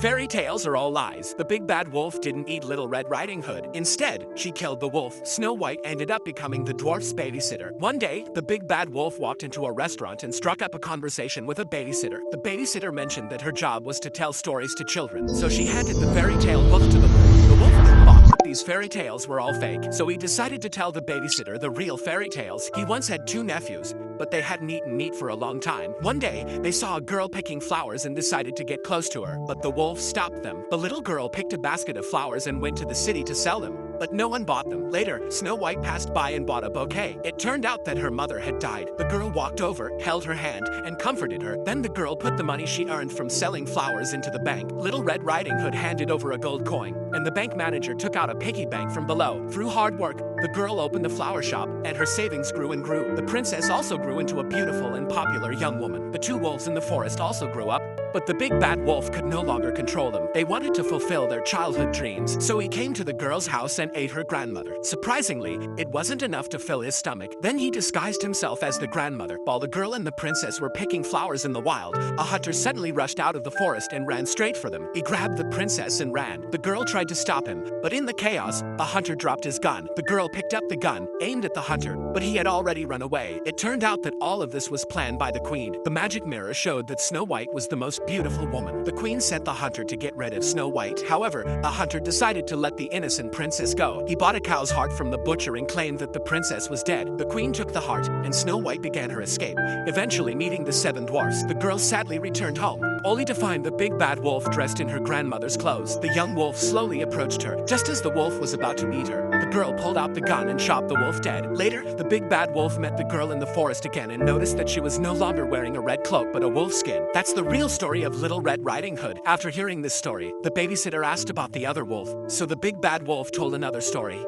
Fairy tales are all lies. The big bad wolf didn't eat Little Red Riding Hood. Instead, she killed the wolf. Snow White ended up becoming the dwarf's babysitter. One day, the big bad wolf walked into a restaurant and struck up a conversation with a babysitter. The babysitter mentioned that her job was to tell stories to children, so she handed the fairy tale book to the wolf. The wolf thought that these fairy tales were all fake, so he decided to tell the babysitter the real fairy tales. He once had two nephews, but they hadn't eaten meat for a long time. One day, they saw a girl picking flowers and decided to get close to her, but the wolf stopped them. The little girl picked a basket of flowers and went to the city to sell them, but no one bought them. Later, Snow White passed by and bought a bouquet. It turned out that her mother had died. The girl walked over, held her hand, and comforted her. Then the girl put the money she earned from selling flowers into the bank. Little Red Riding Hood handed over a gold coin, and the bank manager took out a piggy bank from below. Through hard work, the girl opened the flower shop, and her savings grew and grew. The princess also grew into a beautiful and popular young woman. The two wolves in the forest also grew up, but the big bad wolf could no longer control them. They wanted to fulfill their childhood dreams, so he came to the girl's house and ate her grandmother. Surprisingly, it wasn't enough to fill his stomach. Then he disguised himself as the grandmother. While the girl and the princess were picking flowers in the wild, a hunter suddenly rushed out of the forest and ran straight for them. He grabbed the princess and ran. The girl tried to stop him, but in the chaos, a hunter dropped his gun. The girl picked up the gun, aimed at the hunter, but he had already run away. It turned out that all of this was planned by the queen. The magic mirror showed that Snow White was the most beautiful woman. The queen sent the hunter to get rid of Snow White. However, the hunter decided to let the innocent princess go. He bought a cow's heart from the butcher and claimed that the princess was dead. The queen took the heart, and Snow White began her escape, eventually meeting the seven dwarfs. The girl sadly returned home, only to find the big bad wolf dressed in her grandmother's clothes. The young wolf slowly approached her. Just as the wolf was about to eat her, the girl pulled out the gun and shot the wolf dead. Later, the big bad wolf met the girl in the forest again and noticed that she was no longer wearing a red cloak but a wolf skin. That's the real story of Little Red Riding Hood. After hearing this story, the babysitter asked about the other wolf, so the big bad wolf told another story.